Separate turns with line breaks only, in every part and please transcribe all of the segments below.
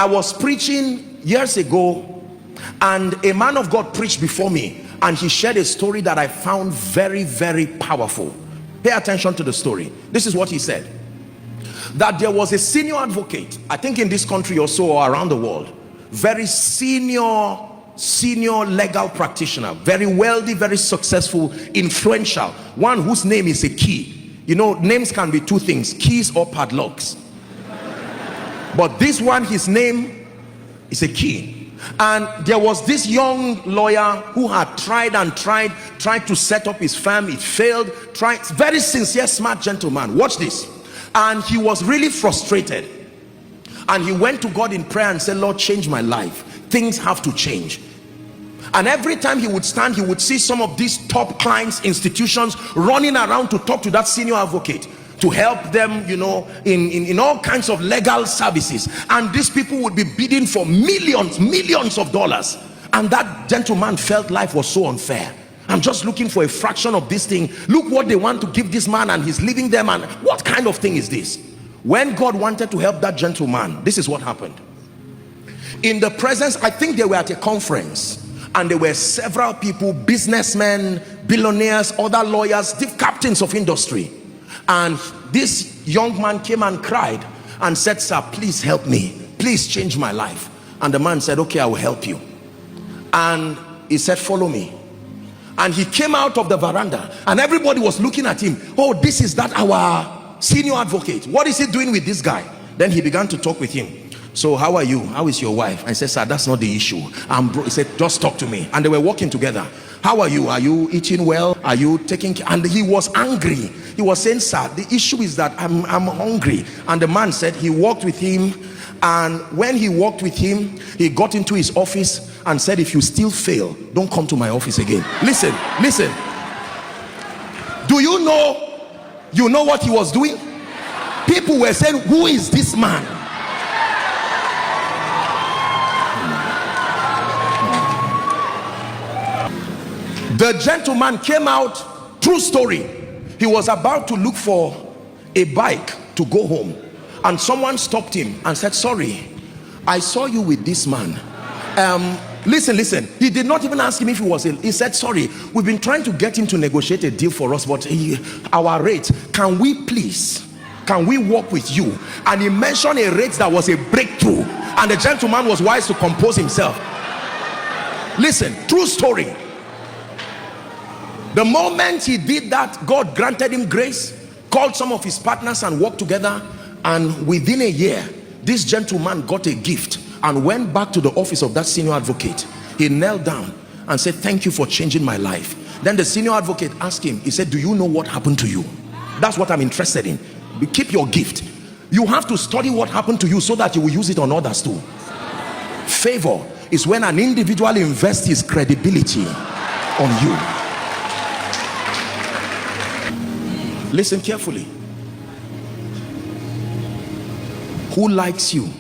I was preaching years ago, and a man of God preached before me, and he shared a story that I found very, very powerful. Pay attention to the story. This is what he said: that there was a senior advocate, I think in this country or so, or around the world, very senior legal practitioner, very wealthy, very successful, influential, one whose name is a key. You know, names can be two things: keys or padlocks. But this one, his name is a key. And there was this young lawyer who had tried to set up his firm. It failed. Very sincere, smart gentleman. Watch this. And he was really frustrated, and he went to God in prayer and said, Lord, change my life. Things have to change. And every time he would stand, he would see some of these top clients, institutions running around to talk to that senior advocate, to help them, you know, in all kinds of legal services. And these people would be bidding for millions of dollars. And that gentleman felt life was so unfair. I'm just looking for a fraction of this thing. Look what they want to give this man, and he's leaving them. And what kind of thing is this? When God wanted to help that gentleman, this is what happened. In the presence, I think they were at a conference, and there were several people, businessmen, billionaires, other lawyers, the captains of industry. And this young man came and cried and said, sir, please help me, please change my life. And the man said, okay, I will help you. And he said, follow me. And he came out of the veranda, and everybody was looking at him. Oh, this is that our senior advocate. What is he doing with this guy? Then he began to talk with him. So how are you? How is your wife? I said, sir, that's not the issue. He said, just talk to me. And they were walking together. How are you? Are you eating well? Are you taking care? And he was angry. He was saying, sir, the issue is that I'm hungry. And the man said he walked with him. And when he walked with him, he got into his office and said, if you still fail, don't come to my office again. Listen. Do you know what he was doing? People were saying, who is this man? The gentleman came out, true story. He was about to look for a bike to go home, and someone stopped him and said, sorry, I saw you with this man. Listen. He did not even ask him if he was ill. He said, sorry, we've been trying to get him to negotiate a deal for us, but our rate, can we work with you? And he mentioned a rate that was a breakthrough, and the gentleman was wise to compose himself. Listen, true story. The moment he did that, God granted him grace, called some of his partners and worked together, and within a year this gentleman got a gift and went back to the office of that senior advocate. He knelt down and said, thank you for changing my life. Then the senior advocate asked him, he said, do you know what happened to you? That's what I'm interested in. Keep your gift. You have to study what happened to you so that you will use it on others too. Favor is when an individual invests his credibility on you. Listen carefully. Who likes you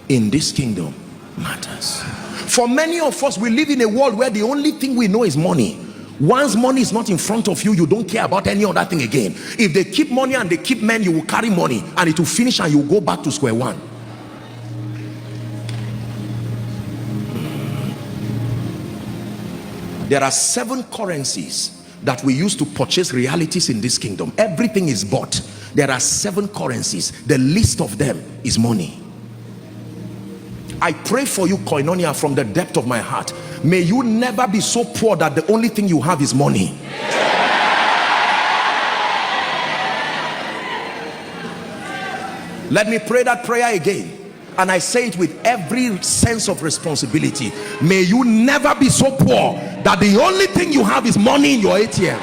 in this kingdom matters. For many of us, we live in a world where the only thing we know is money. Once money is not in front of you, you don't care about any other thing again. If they keep money and they keep men, you will carry money and it will finish and you will go back to square one. There are 7 currencies that we use to purchase realities in this kingdom. Everything is bought. There are 7 currencies. The least of them is money. I pray for you, Koinonia, from the depth of my heart. May you never be so poor that the only thing you have is money. Let me pray that prayer again, and I say it with every sense of responsibility. May you never be so poor that the only thing you have is money in your ATM.